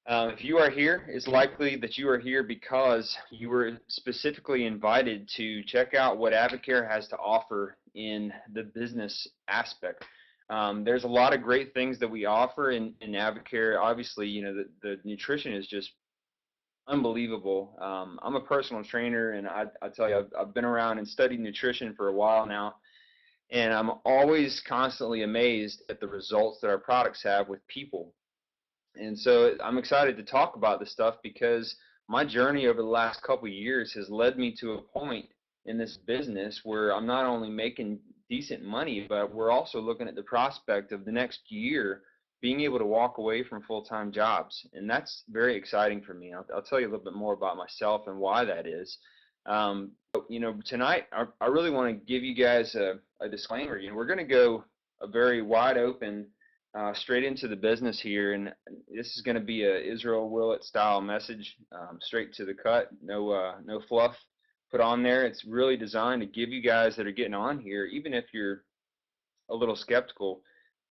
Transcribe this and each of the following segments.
If you are here, it's likely that you are here because you were specifically invited to check out what Avocare has to offer in the business aspect. There's a lot of great things that we offer in Avocare. Obviously, the nutrition is just unbelievable. I'm a personal trainer, and I tell you, I've been around and studied nutrition for a while now, and I'm always constantly amazed at the results that our products have with people. And so I'm excited to talk about this stuff because my journey over the last couple of years has led me to a point in this business where I'm not only making decent money, but we're also looking at the prospect of the next year being able to walk away from full-time jobs. And that's very exciting for me. I'll tell you a little bit more about myself and why that is. Tonight I really want to give you guys a disclaimer. We're going to go a very wide open straight into the business here, and this is going to be a Israel Willet style message, straight to the cut, no fluff put on there. It's really designed to give you guys that are getting on here, even if you're a little skeptical,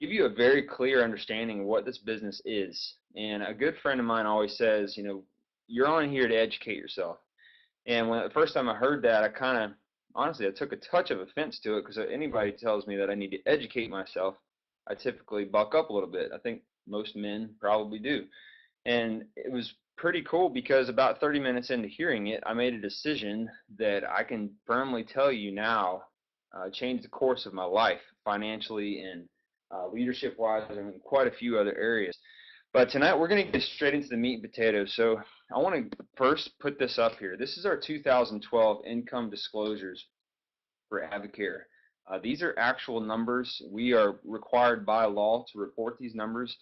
give you a very clear understanding of what this business is. And a good friend of mine always says, you're on here to educate yourself. And when the first time I heard that, honestly, I took a touch of offense to it, because anybody tells me that I need to educate myself, I typically buck up a little bit. I think most men probably do. And it was pretty cool because about 30 minutes into hearing it, I made a decision that I can firmly tell you now changed the course of my life financially and leadership-wise, and quite a few other areas. But tonight we're going to get straight into the meat and potatoes. So I want to first put this up here. This is our 2012 income disclosures for Avocare. These are actual numbers. We are required by law to report these numbers,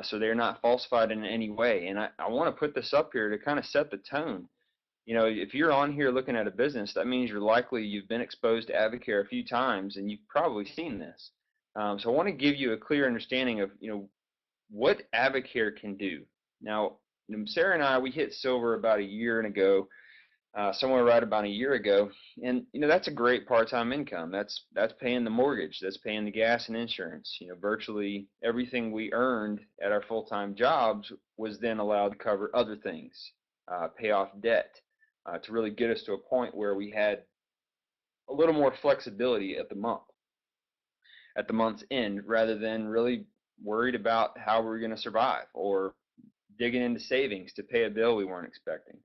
so they're not falsified in any way. And I want to put this up here to kind of set the tone. If you're on here looking at a business, that means you've been exposed to Avocare a few times, and you've probably seen this. So I want to give you a clear understanding of, what Avocare can do. Now, Sarah and I, we hit silver about a year ago, somewhere right about a year ago, and that's a great part-time income. That's paying the mortgage, that's paying the gas and insurance. Virtually everything we earned at our full-time jobs was then allowed to cover other things, pay off debt, to really get us to a point where we had a little more flexibility at the month's end, rather than really worried about how we were going to survive or digging into savings to pay a bill we weren't expecting.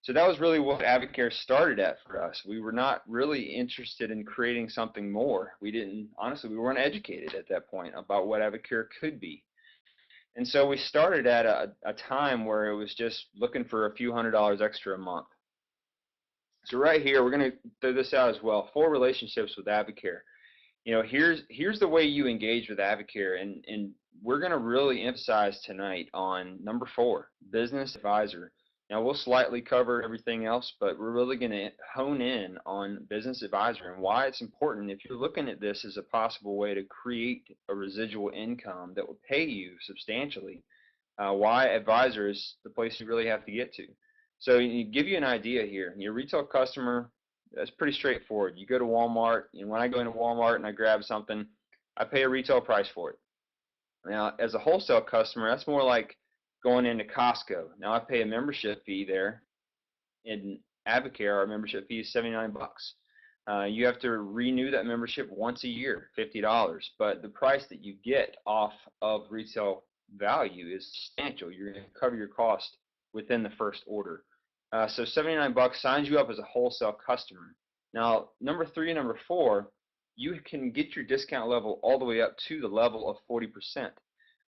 So that was really what Avocare started at for us. We were not really interested in creating something more. Honestly, we weren't educated at that point about what Avocare could be. And so we started at a time where it was just looking for a few $100s extra a month. So right here, we're going to throw this out as well. 4 relationships with Avocare. Here's the way you engage with Avocare, and we're going to really emphasize tonight on number 4, business advisor. Now, we'll slightly cover everything else, but we're really going to hone in on business advisor and why it's important if you're looking at this as a possible way to create a residual income that will pay you substantially, why advisor is the place you really have to get to. So to give you an idea here, your retail customer, that's pretty straightforward. You go to Walmart, and when I go into Walmart and I grab something, I pay a retail price for it. Now, as a wholesale customer, that's more like going into Costco. Now, I pay a membership fee there. In Avocare, our membership fee is $79. You have to renew that membership once a year, $50. But the price that you get off of retail value is substantial. You're going to cover your cost within the first order. So $79 signs you up as a wholesale customer. Now, number 3 and number 4, you can get your discount level all the way up to the level of 40%.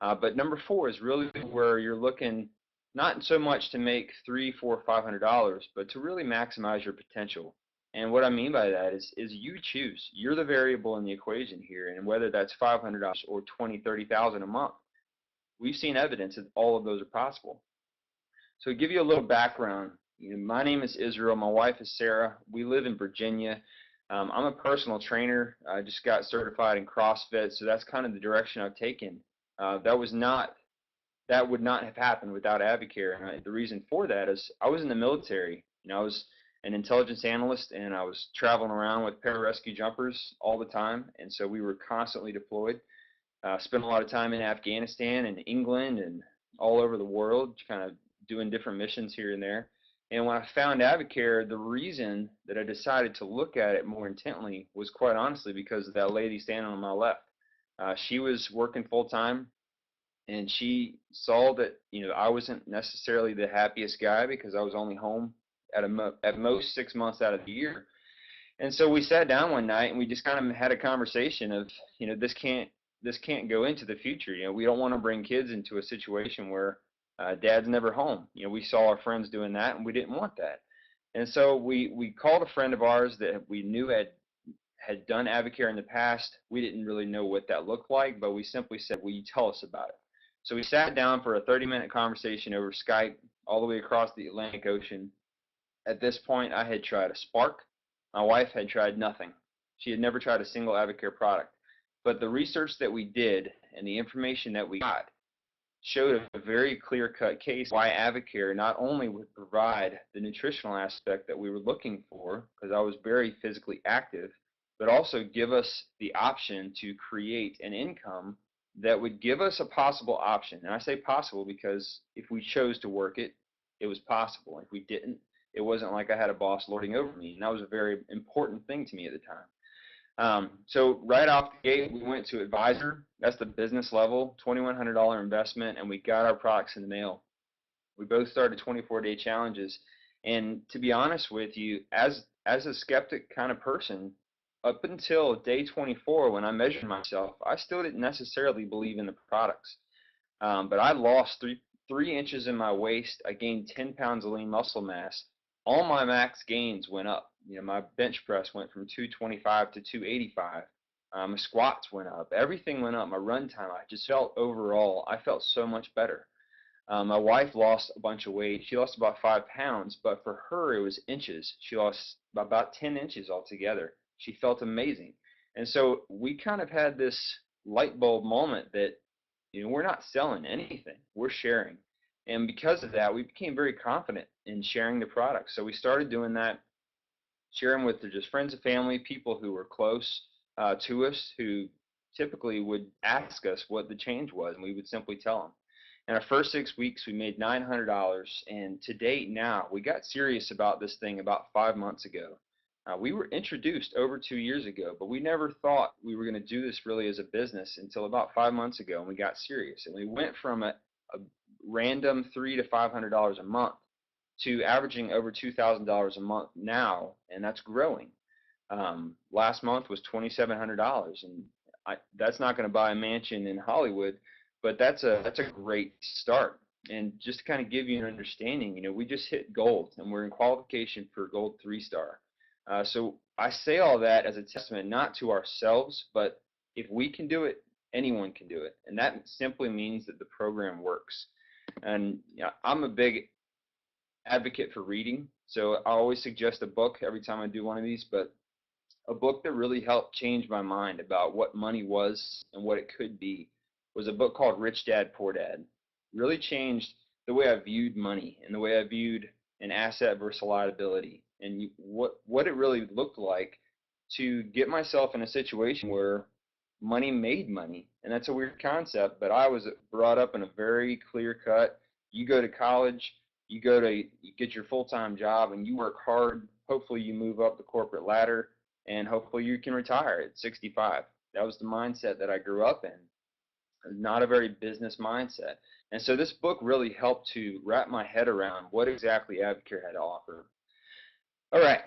But number 4 is really where you're looking not so much to make $300, $400, $500, but to really maximize your potential. And what I mean by that is you choose. You're the variable in the equation here, and whether that's $500 or $20,000, $30,000 a month, we've seen evidence that all of those are possible. So to give you a little background, my name is Israel. My wife is Sarah. We live in Virginia. I'm a personal trainer. I just got certified in CrossFit, so that's kind of the direction I've taken. That would not have happened without Avocare. And the reason for that is I was in the military. I was an intelligence analyst, and I was traveling around with pararescue jumpers all the time, and so we were constantly deployed. Spent a lot of time in Afghanistan and England and all over the world, kind of doing different missions here and there. And when I found Advocare, the reason that I decided to look at it more intently was quite honestly because of that lady standing on my left. She was working full time, and she saw that I wasn't necessarily the happiest guy because I was only home at most 6 months out of the year. And so we sat down one night and we just kind of had a conversation of, this can't go into the future. We don't want to bring kids into a situation where dad's never home. We saw our friends doing that and we didn't want that. And so we called a friend of ours that we knew had done Advocare in the past. We didn't really know what that looked like, but we simply said, will you tell us about it? So we sat down for a 30-minute conversation over Skype all the way across the Atlantic Ocean. At this point, I had tried a Spark. My wife had tried nothing. She had never tried a single Advocare product. But the research that we did and the information that we got showed a very clear-cut case why Advocare not only would provide the nutritional aspect that we were looking for, because I was very physically active, but also give us the option to create an income that would give us a possible option. And I say possible because if we chose to work it, it was possible. If we didn't, it wasn't like I had a boss lording over me, and that was a very important thing to me at the time. So right off the gate, we went to Advisor. That's the business level, $2,100 investment, and we got our products in the mail. We both started 24-day challenges, and to be honest with you, as a skeptic kind of person, up until day 24 when I measured myself, I still didn't necessarily believe in the products. But I lost 3 inches in my waist. I gained 10 pounds of lean muscle mass. All my max gains went up. My bench press went from 225 to 285. My squats went up. Everything went up. My run time, I just felt overall, I felt so much better. My wife lost a bunch of weight. She lost about 5 pounds, but for her it was inches. She lost about 10 inches altogether. She felt amazing. And so we kind of had this light bulb moment that, we're not selling anything. We're sharing. And because of that, we became very confident in sharing the products. So we started doing that, sharing with just friends and family, people who were close to us, who typically would ask us what the change was, and we would simply tell them. In our first 6 weeks, we made $900, and to date now, we got serious about this thing about 5 months ago. We were introduced over 2 years ago, but we never thought we were going to do this really as a business until about 5 months ago, and we got serious. And we went from a random $300 to $500 a month to averaging over $2,000 a month now, and that's growing. Last month was $2,700, and that's not going to buy a mansion in Hollywood, but that's a great start. And just to kind of give you an understanding, we just hit gold, and we're in qualification for gold 3-star. So I say all that as a testament not to ourselves, but if we can do it, anyone can do it. And that simply means that the program works. And I'm a big advocate for reading, so I always suggest a book every time I do one of these, but a book that really helped change my mind about what money was and what it could be was a book called Rich Dad, Poor Dad. It really changed the way I viewed money and the way I viewed an asset versus liability, and what it really looked like to get myself in a situation where money made money. And that's a weird concept, but I was brought up in a very clear cut. You go to college, you get your full-time job, and you work hard. Hopefully you move up the corporate ladder, and hopefully you can retire at 65. That was the mindset that I grew up in, not a very business mindset. And so this book really helped to wrap my head around what exactly Advocare had to offer. All right,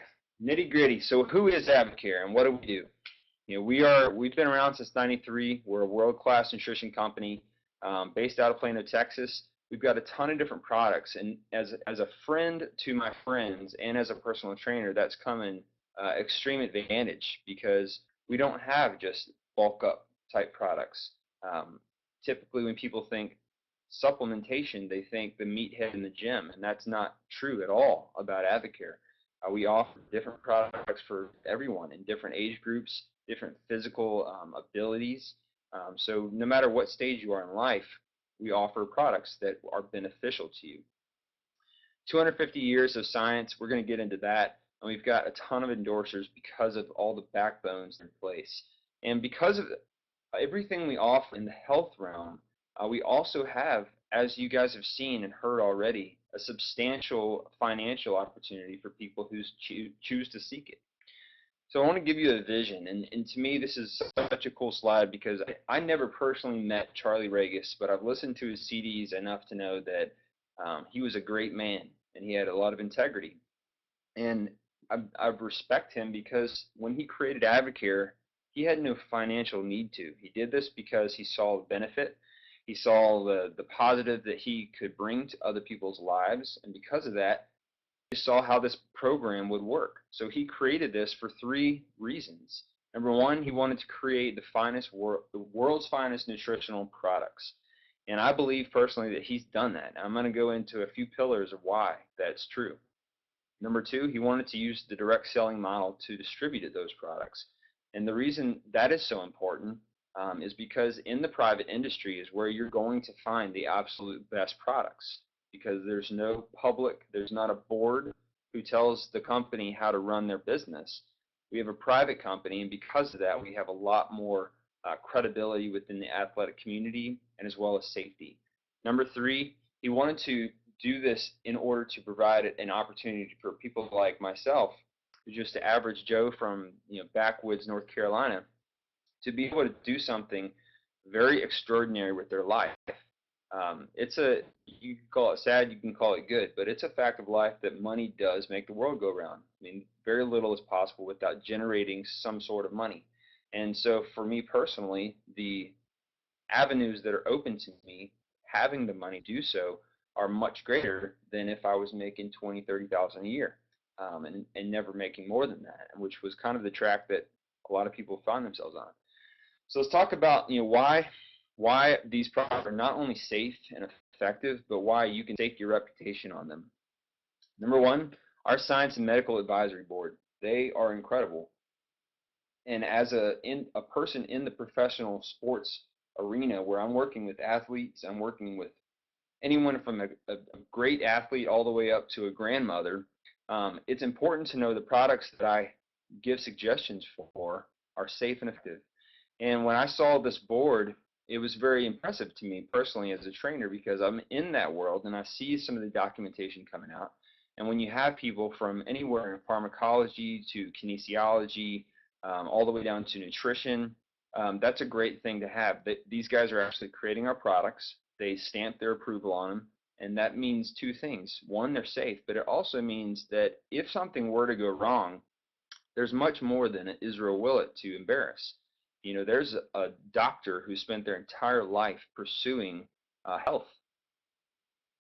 nitty gritty. So who is Advocare and what do we do? We've been around since '93. We're a world-class nutrition company based out of Plano, Texas. We've got a ton of different products, and as a friend to my friends and as a personal trainer, that's come in extreme advantage because we don't have just bulk up type products. Typically, when people think supplementation, they think the meathead in the gym, and that's not true at all about Advocare. We offer different products for everyone in different age groups, different physical abilities. So no matter what stage you are in life, we offer products that are beneficial to you. 250 years of science, we're going to get into that, and we've got a ton of endorsers because of all the backbones in place. And because of everything we offer in the health realm, we also have as you guys have seen and heard already, a substantial financial opportunity for people who choose to seek it. So I want to give you a vision, and to me this is such a cool slide because I never personally met Charlie Regis, but I've listened to his CDs enough to know that he was a great man and he had a lot of integrity. And I respect him because when he created Advocare, he had no financial need to. He did this because he saw the benefit. He saw the positive that he could bring to other people's lives, and because of that, he saw how this program would work. So he created this for three reasons. Number one, he wanted to create the world's finest nutritional products. And I believe personally that he's done that. I'm going to go into a few pillars of why that's true. Number two, he wanted to use the direct selling model to distribute those products. And the reason that is so important is because in the private industry is where you're going to find the absolute best products, because there's no public, there's not a board who tells the company how to run their business. We have a private company, and because of that, we have a lot more credibility within the athletic community and as well as safety. Number three, he wanted to do this in order to provide an opportunity for people like myself, who's just the average Joe from backwoods North Carolina, to be able to do something very extraordinary with their life. You can call it sad, you can call it good, but it's a fact of life that money does make the world go round. I mean, very little is possible without generating some sort of money. And so for me personally, the avenues that are open to me having the money to do so are much greater than if I was making 20, 30,000 a year, and never making more than that, which was kind of the track that a lot of people find themselves on. So let's talk about why these products are not only safe and effective, but why you can stake your reputation on them. Number one, our Science and Medical Advisory Board. They are incredible. And as a person in the professional sports arena where I'm working with athletes, I'm working with anyone from a great athlete all the way up to a grandmother, it's important to know the products that I give suggestions for are safe and effective. And when I saw this board, it was very impressive to me personally as a trainer, because I'm in that world and I see some of the documentation coming out. And when you have people from anywhere in pharmacology to kinesiology, all the way down to nutrition, that's a great thing to have. These guys are actually creating our products. They stamp their approval on them, and that means two things. One, they're safe, but it also means that if something were to go wrong, there's much more than an Israel Willet to embarrass. There's a doctor who spent their entire life pursuing health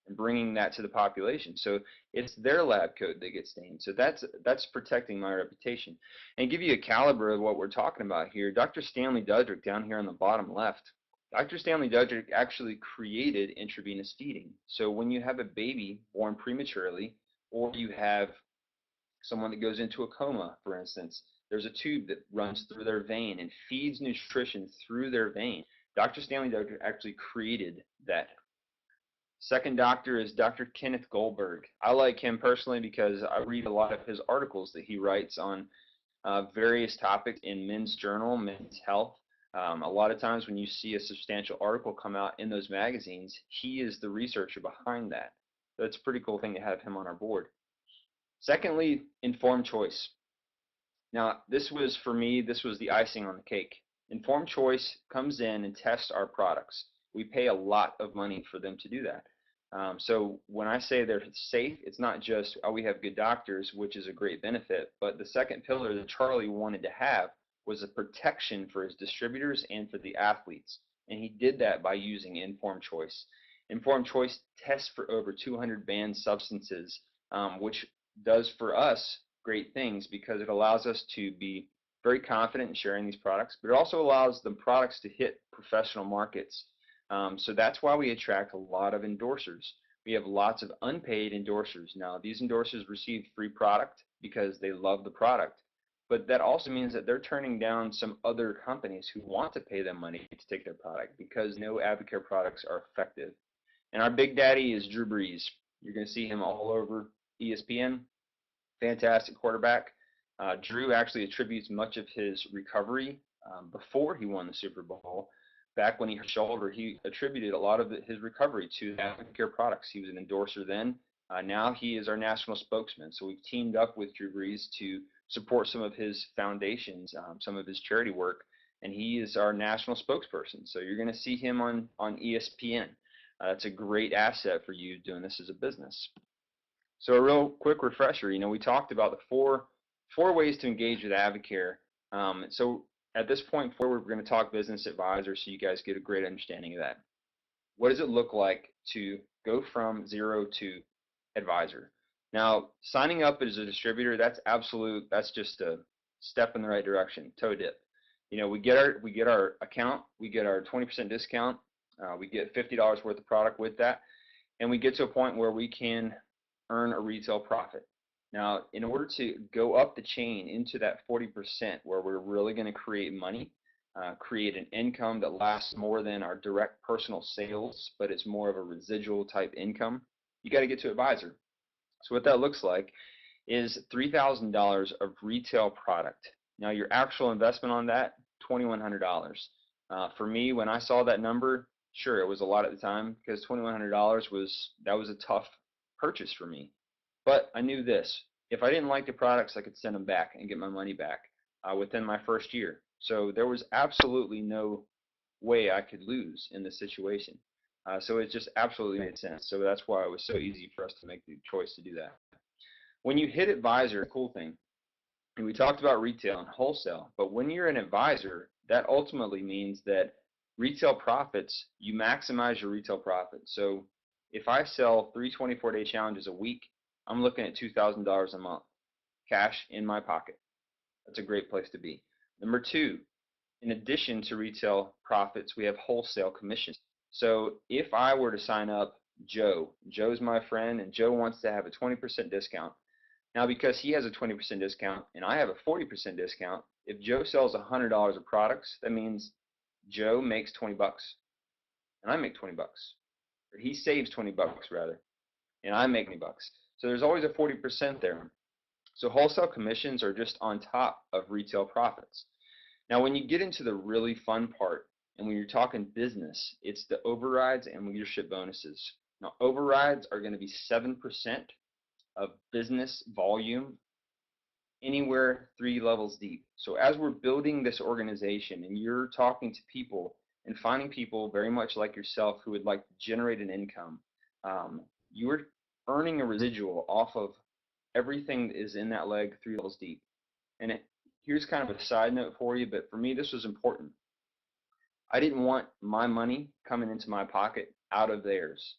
and bringing that to the population. So it's their lab coat that gets stained. So that's protecting my reputation. And give you a caliber of what we're talking about here, Dr. Stanley Dudrick down here on the bottom left, Dr. Stanley Dudrick actually created intravenous feeding. So when you have a baby born prematurely, or you have someone that goes into a coma, for instance, there's a tube that runs through their vein and feeds nutrition through their vein. Dr. Stanley Dudrick actually created that. Second doctor is Dr. Kenneth Goldberg. I like him personally because I read a lot of his articles that he writes on various topics in Men's Journal, Men's Health. A lot of times when you see a substantial article come out in those magazines, he is the researcher behind that. So it's a pretty cool thing to have him on our board. Secondly, informed choice. Now, for me, this was the icing on the cake. Informed choice comes in and tests our products. We pay a lot of money for them to do that. So when I say they're safe, it's not just, we have good doctors, which is a great benefit, but the second pillar that Charlie wanted to have was a protection for his distributors and for the athletes. And he did that by using informed choice. Informed choice tests for over 200 banned substances, which does for us great things because it allows us to be very confident in sharing these products, but it also allows the products to hit professional markets. So that's why we attract a lot of endorsers. We have lots of unpaid endorsers. Now, these endorsers receive free product because they love the product, but that also means that they're turning down some other companies who want to pay them money to take their product because no Advocare products are effective. And our big daddy is Drew Brees. You're going to see him all over ESPN. Fantastic quarterback. Drew actually attributes much of his recovery before he won the Super Bowl back when he hurt his shoulder, he attributed a lot of his recovery to the AdvoCare products. He was an endorser then. Now he is our national spokesman. So we've teamed up with Drew Brees to support some of his foundations, some of his charity work, and he is our national spokesperson. So you're going to see him on ESPN. That's a great asset for you doing this as a business. So a real quick refresher, we talked about the four ways to engage with AdvoCare. So at this point forward, we're going to talk business advisor so you guys get a great understanding of that. What does it look like to go from zero to advisor? Now, signing up as a distributor, that's just a step in the right direction, toe dip. We get our account, we get our 20% discount, we get $50 worth of product with that, and we get to a point where we can earn a retail profit. Now, in order to go up the chain into that 40% where we're really going to create money, create an income that lasts more than our direct personal sales, but it's more of a residual type income, you got to get to advisor. So what that looks like is $3,000 of retail product. Now, your actual investment on that, $2,100. For me, when I saw that number, sure, it was a lot at the time because $2,100 was a tough purchase for me. But I knew this: if I didn't like the products, I could send them back and get my money back within my first year. So there was absolutely no way I could lose in this situation. So it just absolutely made sense. So that's why it was so easy for us to make the choice to do that. When you hit advisor, cool thing, and we talked about retail and wholesale, but when you're an advisor, that ultimately means that retail profits, you maximize your retail profit. So if I sell 3 24-day challenges a week, I'm looking at $2,000 a month, cash in my pocket. That's a great place to be. Number two, in addition to retail profits, we have wholesale commissions. So if I were to sign up Joe's my friend, and Joe wants to have a 20% discount. Now, because he has a 20% discount and I have a 40% discount, if Joe sells $100 of products, that means Joe makes 20 bucks and I make 20 bucks. Or he saves 20 bucks rather, and I make 20 bucks. So there's always a 40% there. So wholesale commissions are just on top of retail profits. Now, when you get into the really fun part, and when you're talking business, it's the overrides and leadership bonuses. Now, overrides are going to be 7% of business volume anywhere 3 levels deep. So as we're building this organization and you're talking to people and finding people very much like yourself who would like to generate an income, you're earning a residual off of everything that is in that leg 3 levels deep. And here's kind of a side note for you, but for me this was important. I didn't want my money coming into my pocket out of theirs.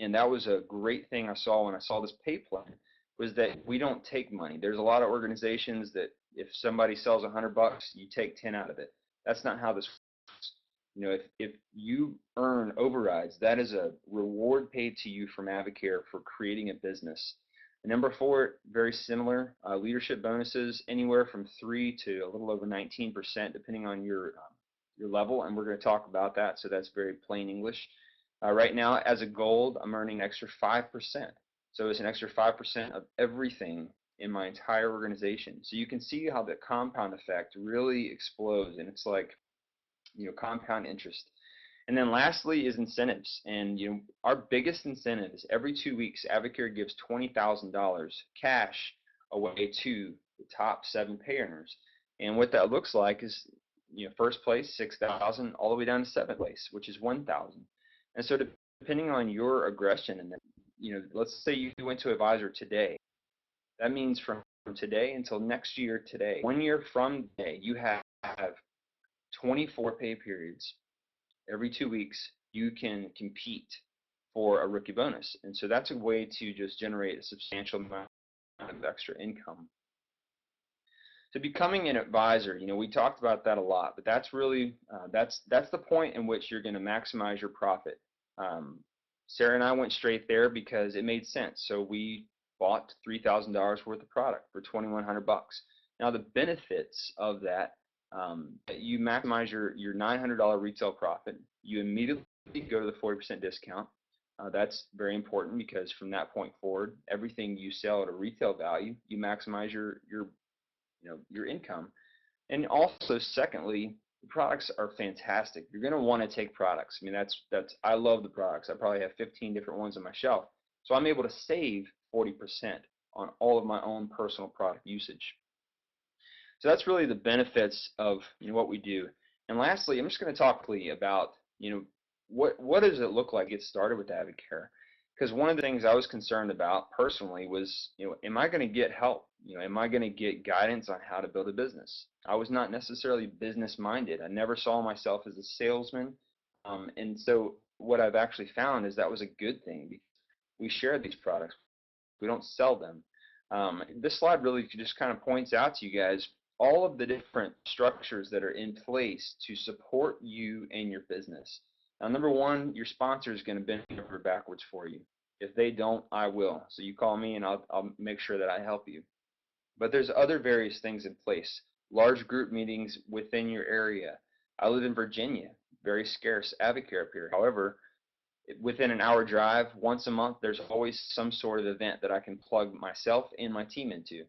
And that was a great thing I saw when I saw this pay plan, was that we don't take money. There's a lot of organizations that if somebody sells $100, you take 10 out of it. That's not how this works. If you earn overrides, that is a reward paid to you from AdvoCare for creating a business. And number 4, very similar, leadership bonuses, anywhere from 3 to a little over 19%, depending on your level, and we're going to talk about that, so that's very plain English. Right now, as a gold, I'm earning an extra 5%. So it's an extra 5% of everything in my entire organization. So you can see how the compound effect really explodes, and it's like, compound interest. And then lastly is incentives. And our biggest incentive is every 2 weeks, AdvoCare gives $20,000 cash away to the top 7 pay earners. And what that looks like is, first place, $6,000, all the way down to 7th place, which is $1,000. And so depending on your aggression, and let's say you went to advisor today, that means from today until next year today, 1 year from today, you have 24 pay periods. Every 2 weeks, you can compete for a rookie bonus. And so that's a way to just generate a substantial amount of extra income. So becoming an advisor, we talked about that a lot, but that's really, that's the point in which you're going to maximize your profit. Sarah and I went straight there because it made sense. So we bought $3,000 worth of product for $2,100. Now the benefits of that, you maximize your $900 retail profit. You immediately go to the 40% discount. That's very important because from that point forward, everything you sell at a retail value, you maximize your income. And also, secondly, The products are fantastic. You're going to want to take products. I mean, I love the products. I probably have 15 different ones on my shelf. So I'm able to save 40% on all of my own personal product usage. So that's really the benefits of what we do. And lastly, I'm just going to talk about what does it look like to get started with AvidCare? Because one of the things I was concerned about personally was, am I going to get help? Am I going to get guidance on how to build a business? I was not necessarily business minded. I never saw myself as a salesman. And so what I've actually found is that was a good thing because we share these products. We don't sell them. This slide really just kind of points out to you guys all of the different structures that are in place to support you and your business. Now, number one, your sponsor is going to bend over backwards for you. If they don't, I will. So you call me and I'll make sure that I help you. But there's other various things in place. Large group meetings within your area. I live in Virginia, very scarce AvidCare up here. However, within an hour drive, once a month, there's always some sort of event that I can plug myself and my team into.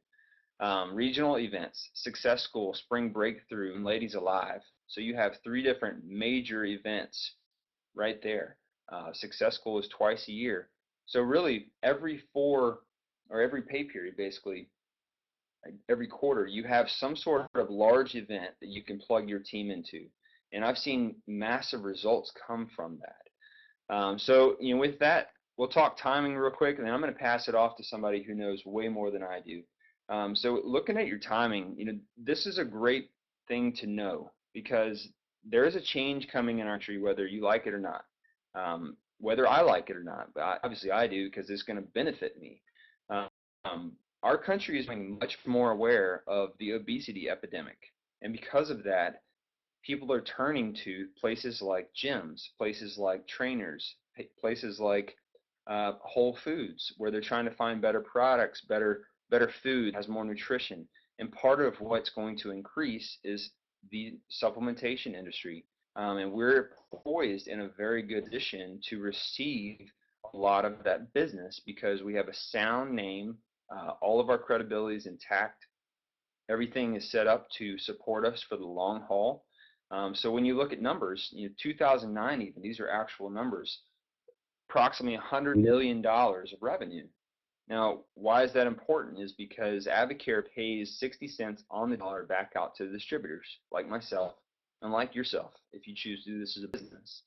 Regional events, Success School, Spring Breakthrough, and Ladies Alive. So you have 3 different major events right there. Success School is twice a year. So really every pay period, basically, every quarter, you have some sort of large event that you can plug your team into. And I've seen massive results come from that. So with that, we'll talk timing real quick, and then I'm going to pass it off to somebody who knows way more than I do. So looking at your timing, this is a great thing to know because there is a change coming in our country, whether you like it or not, whether I like it or not. But obviously I do because it's going to benefit me. Our country is becoming much more aware of the obesity epidemic, and because of that, people are turning to places like gyms, places like trainers, places like Whole Foods, where they're trying to find better products, better food, has more nutrition. And part of what's going to increase is the supplementation industry. And we're poised in a very good position to receive a lot of that business because we have a sound name. All of our credibility is intact. Everything is set up to support us for the long haul. So when you look at numbers, 2009 even, these are actual numbers, approximately $100 million of revenue. Now, why is that important? Is because AvidCare pays 60 cents on the dollar back out to the distributors, like myself and like yourself, if you choose to do this as a business.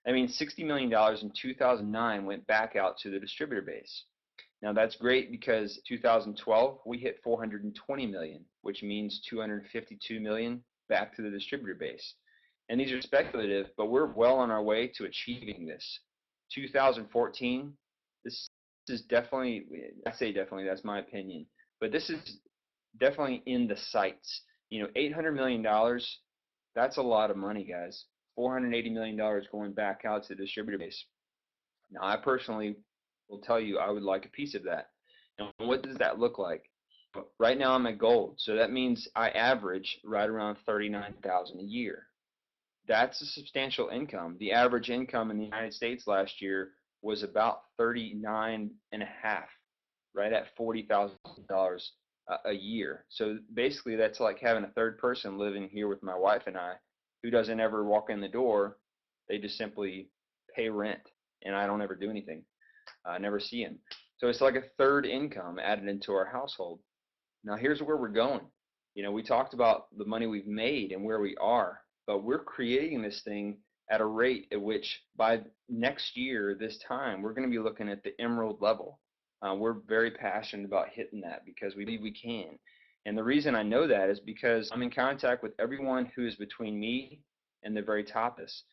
I mean, $60 million in 2009 went back out to the distributor base. Now, that's great because 2012 we hit 420 million, which means 252 million back to the distributor base. And these are speculative, but we're well on our way to achieving this. 2014, this is definitely, I say definitely, that's my opinion, but this is definitely in the sights. $800 million, that's a lot of money, guys. $480 million going back out to the distributor base. Now, I personally will tell you I would like a piece of that. And what does that look like? Right now I'm at gold, so that means I average right around $39,000 a year. That's a substantial income. The average income in the United States last year was about 39 and a half, right at $40,000 a year. So basically that's like having a third person living here with my wife and I who doesn't ever walk in the door. They just simply pay rent and I don't ever do anything. I never see them. So it's like a third income added into our household. Now here's where we're going. We talked about the money we've made and where we are, but we're creating this thing at a rate at which by next year, this time, we're going to be looking at the emerald level. We're very passionate about hitting that because we believe we can. And the reason I know that is because I'm in contact with everyone who is between me and the very top of this.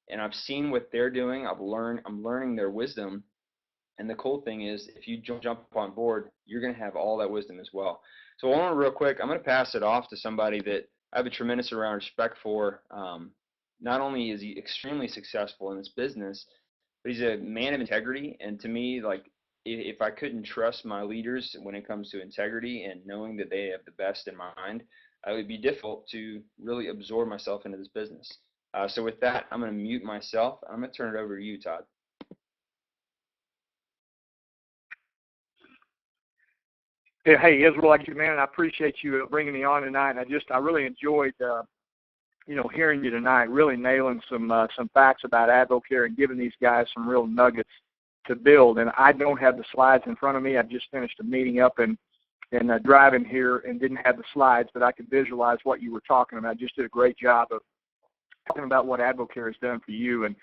And I've seen what they're doing. I'm learning their wisdom. And the cool thing is, if you jump on board, you're going to have all that wisdom as well. So I want to real quick, I'm going to pass it off to somebody that I have a tremendous amount of respect for. Not only is he extremely successful in this business, but he's a man of integrity. And to me, like, if I couldn't trust my leaders when it comes to integrity and knowing that they have the best in mind, it would be difficult to really absorb myself into this business. So with that, I'm going to mute myself. I'm going to turn it over to you, Todd. Hey, Israel, like you, man, I appreciate you bringing me on tonight. I really enjoyed hearing you tonight, really nailing some facts about AdvoCare and giving these guys some real nuggets to build. And I don't have the slides in front of me. I've just finished a meeting up and driving here and didn't have the slides, but I could visualize what you were talking about. Just did a great job of talking about what AdvoCare has done for you. And,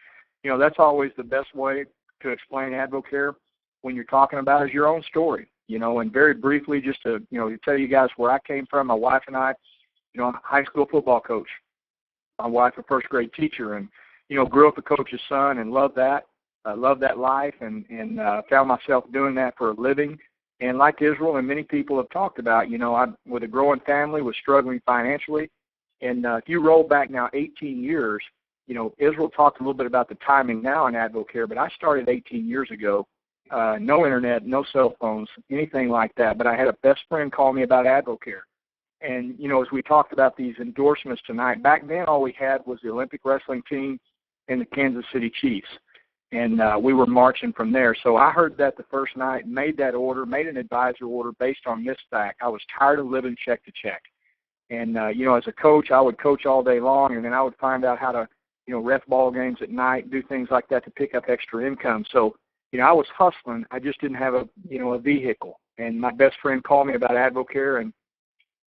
that's always the best way to explain AdvoCare when you're talking about is your own story, and very briefly, just to, to tell you guys where I came from. My wife and I, I'm a high school football coach. My wife, a first grade teacher, and, grew up a coach's son and loved that. Loved that life and found myself doing that for a living. And like Israel and many people have talked about, I'm with a growing family, was struggling financially. And if you roll back now 18 years, Israel talked a little bit about the timing now in AdvoCare, but I started 18 years ago. No internet, no cell phones, anything like that. But I had a best friend call me about AdvoCare. And, as we talked about these endorsements tonight, back then all we had was the Olympic wrestling team and the Kansas City Chiefs. And we were marching from there. So I heard that the first night, made that order, made an advisor order based on this fact. I was tired of living check to check. And, as a coach, I would coach all day long, and then I would find out how to, ref ball games at night, do things like that to pick up extra income. So, I was hustling. I just didn't have a vehicle. And my best friend called me about AdvoCare and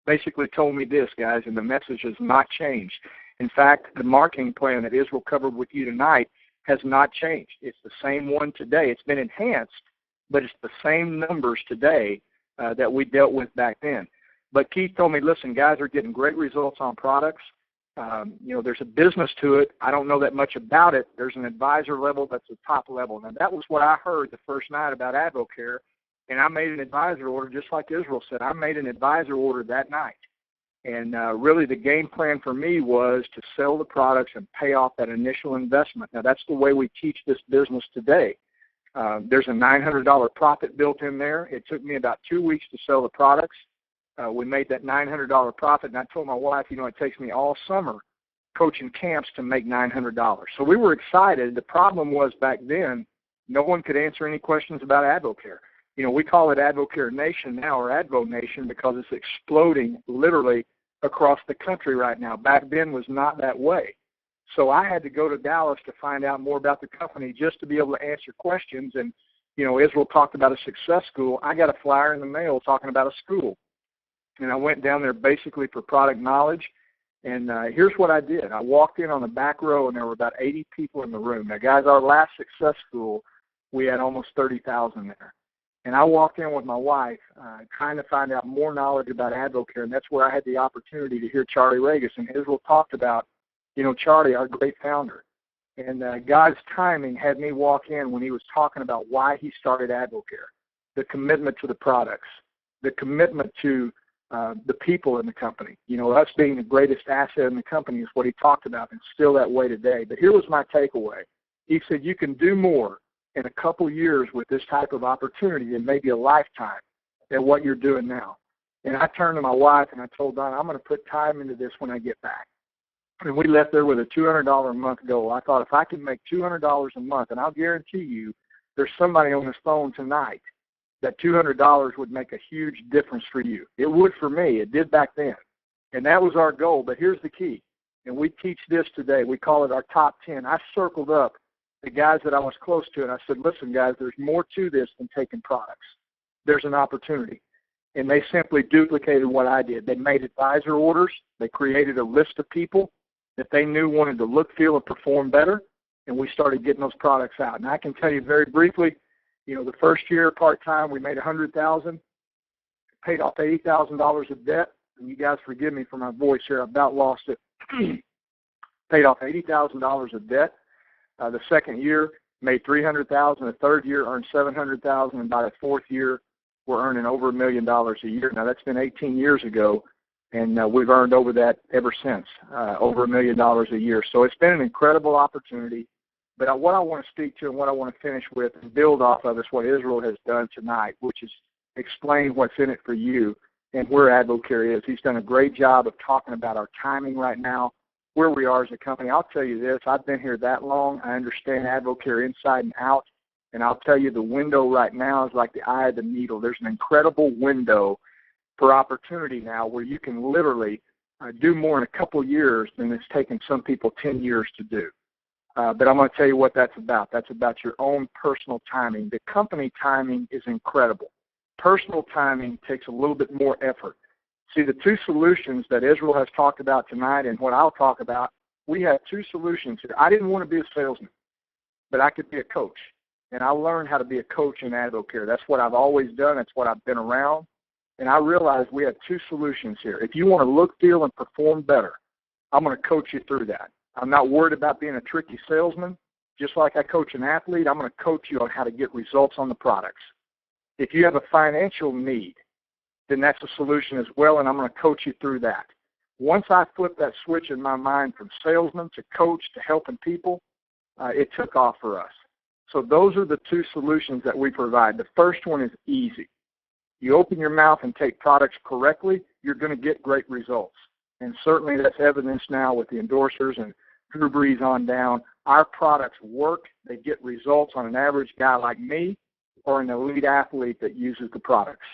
basically told me this, guys, and the message has not changed. In fact, the marketing plan that Israel covered with you tonight has not changed. It's the same one today. It's been enhanced, but it's the same numbers today that we dealt with back then. But Keith told me, listen, guys are getting great results on products. There's a business to it. I don't know that much about it. There's an advisor level that's the top level. Now, that was what I heard the first night about AdvoCare, and I made an advisor order just like Israel said. I made an advisor order that night. And really the game plan for me was to sell the products and pay off that initial investment. Now, that's the way we teach this business today. There's a $900 profit built in there. It took me about 2 weeks to sell the products. We made that $900 profit, and I told my wife, it takes me all summer coaching camps to make $900. So we were excited. The problem was back then, no one could answer any questions about AdvoCare. We call it AdvoCare Nation now, or Advo Nation, because it's exploding literally across the country right now. Back then was not that way. So I had to go to Dallas to find out more about the company just to be able to answer questions. And, Israel talked about a success school. I got a flyer in the mail talking about a school. And I went down there basically for product knowledge. And here's what I did. I walked in on the back row, and there were about 80 people in the room. Now, guys, our last success school, we had almost 30,000 there. And I walked in with my wife trying to find out more knowledge about AdvoCare, and that's where I had the opportunity to hear Charlie Regis. And Israel talked about, Charlie, our great founder. And God's timing had me walk in when he was talking about why he started AdvoCare, the commitment to the products, the commitment to the people in the company. Us being the greatest asset in the company is what he talked about, and still that way today. But here was my takeaway. He said, you can do more in a couple years with this type of opportunity and maybe a lifetime than what you're doing now. And I turned to my wife and I told Donna, I'm going to put time into this when I get back. And we left there with a $200 a month goal. I thought if I could make $200 a month, and I'll guarantee you there's somebody on this phone tonight that $200 would make a huge difference for you. It would for me. It did back then. And that was our goal. But here's the key. And we teach this today. We call it our top 10. I circled up the guys that I was close to, and I said, listen, guys, there's more to this than taking products. There's an opportunity. And they simply duplicated what I did. They made advisor orders. They created a list of people that they knew wanted to look, feel, and perform better, and we started getting those products out. And I can tell you very briefly, the first year part-time, we made $100,000, paid off $80,000 of debt. And you guys forgive me for my voice here. I about lost it. Paid off $80,000 of debt. The second year, made $300,000. The third year, earned $700,000. And by the fourth year, we're earning over $1 million a year. Now, that's been 18 years ago, and we've earned over that ever since, over $1 million a year. So it's been an incredible opportunity. But what I want to speak to and what I want to finish with and build off of is what Israel has done tonight, which is explain what's in it for you and where AdvoCare is. He's done a great job of talking about our timing right now, where we are as a company. I'll tell you this, I've been here that long. I understand AdvoCare inside and out, and I'll tell you the window right now is like the eye of the needle. There's an incredible window for opportunity now where you can literally do more in a couple of years than it's taken some people 10 years to do. But I'm going to tell you what that's about. That's about your own personal timing. The company timing is incredible. Personal timing takes a little bit more effort. See, the two solutions that Israel has talked about tonight and what I'll talk about, we have two solutions here. I didn't want to be a salesman, but I could be a coach. And I learned how to be a coach in AdvoCare. That's what I've always done. That's what I've been around. And I realized we have two solutions here. If you want to look, feel, and perform better, I'm going to coach you through that. I'm not worried about being a tricky salesman. Just like I coach an athlete, I'm going to coach you on how to get results on the products. If you have a financial need, then that's a solution as well, and I'm going to coach you through that. Once I flipped that switch in my mind from salesman to coach to helping people, it took off for us. So those are the two solutions that we provide. The first one is easy. You open your mouth and take products correctly, you're going to get great results. And certainly that's evidenced now with the endorsers and Drew Brees on down. Our products work. They get results on an average guy like me or an elite athlete that uses the products.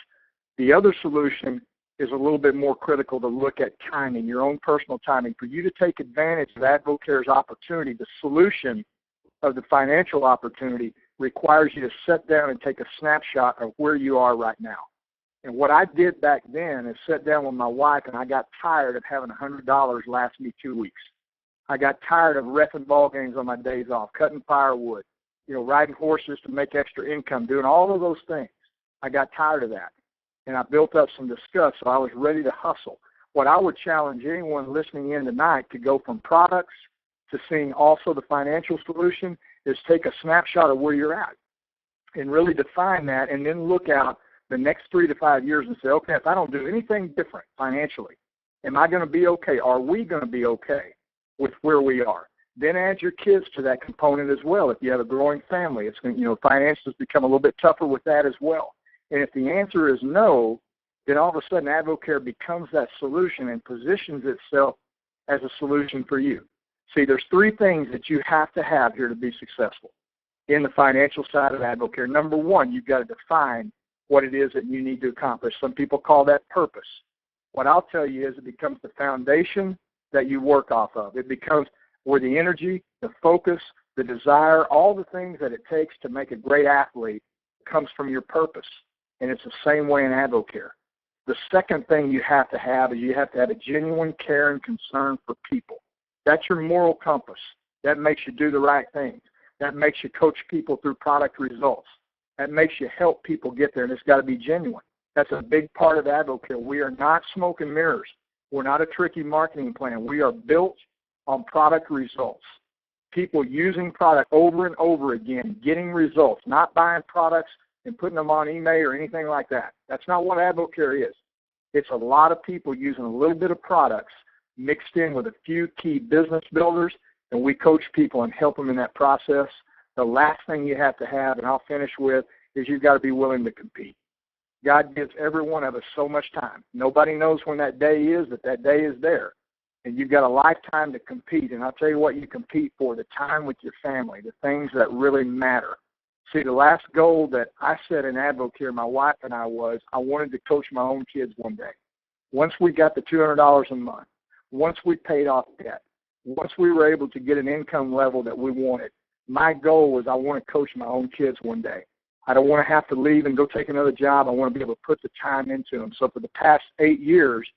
The other solution is a little bit more critical to look at timing, your own personal timing. For you to take advantage of AdvoCare's opportunity, the solution of the financial opportunity requires you to sit down and take a snapshot of where you are right now. And what I did back then is sit down with my wife, and I got tired of having $100 last me 2 weeks. I got tired of reffing ball games on my days off, cutting firewood, riding horses to make extra income, doing all of those things. I got tired of that. And I built up some disgust, so I was ready to hustle. What I would challenge anyone listening in tonight to go from products to seeing also the financial solution is take a snapshot of where you're at and really define that, and then look out the next 3 to 5 years and say, okay, if I don't do anything different financially, am I going to be okay? Are we going to be okay with where we are? Then add your kids to that component as well. If you have a growing family, it's going to, finances become a little bit tougher with that as well. And if the answer is no, then all of a sudden AdvoCare becomes that solution and positions itself as a solution for you. See, there's 3 things that you have to have here to be successful in the financial side of AdvoCare. Number 1, you've got to define what it is that you need to accomplish. Some people call that purpose. What I'll tell you is it becomes the foundation that you work off of. It becomes where the energy, the focus, the desire, all the things that it takes to make a great athlete comes from your purpose. And it's the same way in AdvoCare. The second thing you have to have is you have to have a genuine care and concern for people. That's your moral compass. That makes you do the right things. That makes you coach people through product results. That makes you help people get there, and it's got to be genuine. That's a big part of AdvoCare. We are not smoke and mirrors. We're not a tricky marketing plan. We are built on product results. People using product over and over again, getting results, not buying products and putting them on eBay or anything like that. That's not what AdvoCare is. It's a lot of people using a little bit of products mixed in with a few key business builders, and we coach people and help them in that process. The last thing you have to have, and I'll finish with, is you've got to be willing to compete. God gives every one of us so much time. Nobody knows when that day is, but that day is there. And you've got a lifetime to compete. And I'll tell you what you compete for, the time with your family, the things that really matter. See, the last goal that I set in AdvoCare, my wife and I wanted to coach my own kids one day. Once we got the $200 a month, once we paid off debt, once we were able to get an income level that we wanted, my goal was I want to coach my own kids one day. I don't want to have to leave and go take another job. I want to be able to put the time into them. So for the past 8 years,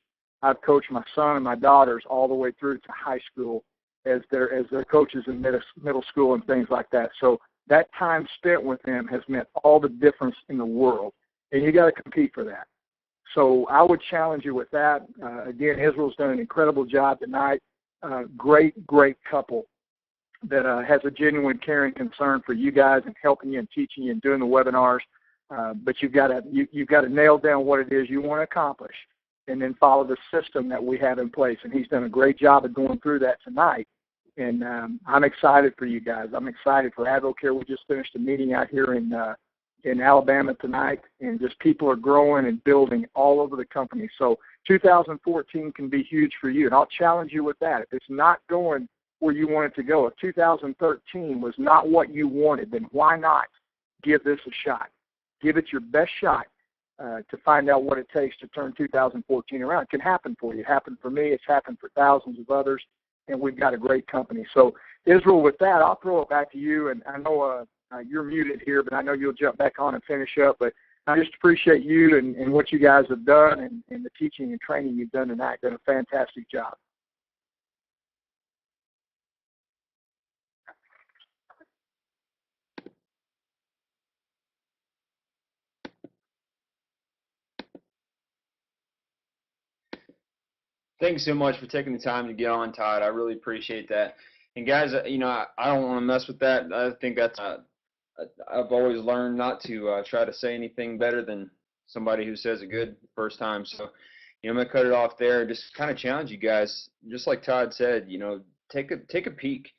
I've coached my son and my daughters all the way through to high school as their coaches in middle school and things like that. So that time spent with them has meant all the difference in the world, and you got to compete for that. So I would challenge you with that. Again, Israel's done an incredible job tonight. Great couple that has a genuine care and concern for you guys and helping you and teaching you and doing the webinars. But you've got to nail down what it is you want to accomplish, and then follow the system that we have in place. And he's done a great job of going through that tonight. And I'm excited for you guys. I'm excited for AdvoCare. We just finished a meeting out here in Alabama tonight, and just people are growing and building all over the company. So 2014 can be huge for you, and I'll challenge you with that. If it's not going where you want it to go, if 2013 was not what you wanted, then why not give this a shot? Give it your best shot, to find out what it takes to turn 2014 around. It can happen for you. It happened for me. It's happened for thousands of others, and we've got a great company. So, Israel, with that, I'll throw it back to you. And I know you're muted here, but I know you'll jump back on and finish up. But I just appreciate you and what you guys have done and the teaching and training you've done tonight. Done a fantastic job. Thanks so much for taking the time to get on, Todd. I really appreciate that. And guys, I don't want to mess with that. I think that's I've always learned not to try to say anything better than somebody who says it good first time. So, I'm gonna cut it off there. Just kind of challenge you guys, just like Todd said. Take a peek.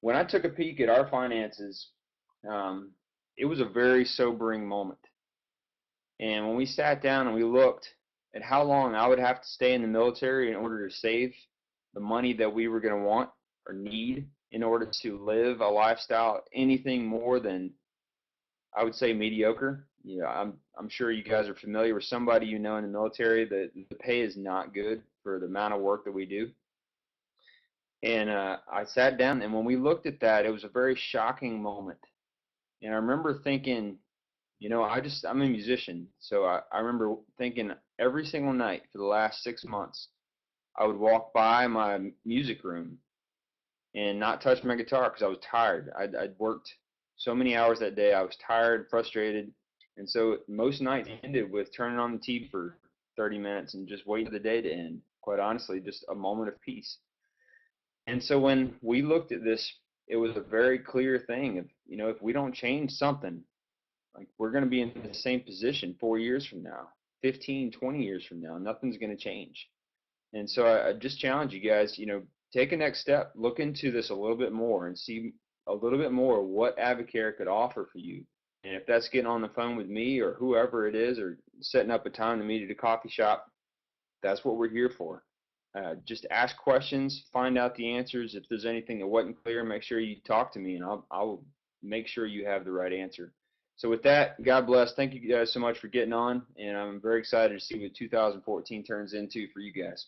When I took a peek at our finances, it was a very sobering moment. And when we sat down and we looked at how long I would have to stay in the military in order to save the money that we were going to want or need in order to live a lifestyle anything more than, I would say, mediocre. I'm sure you guys are familiar with somebody in the military that the pay is not good for the amount of work that we do. And I sat down, and when we looked at that, it was a very shocking moment. And I remember thinking, I'm a musician, so I remember thinking every single night for the last 6 months, I would walk by my music room and not touch my guitar because I was tired. I'd worked so many hours that day. I was tired, frustrated, and so most nights ended with turning on the TV for 30 minutes and just waiting for the day to end. Quite honestly, just a moment of peace. And so when we looked at this, it was a very clear thing of, if we don't change something, like, we're going to be in the same position 4 years from now, 15, 20 years from now. Nothing's going to change. And so I just challenge you guys, take a next step, look into this a little bit more and see a little bit more what Advocare could offer for you. And if that's getting on the phone with me or whoever it is, or setting up a time to meet at a coffee shop, that's what we're here for. Just ask questions, find out the answers. If there's anything that wasn't clear, make sure you talk to me, and I'll make sure you have the right answer. So with that, God bless. Thank you guys so much for getting on, and I'm very excited to see what 2014 turns into for you guys.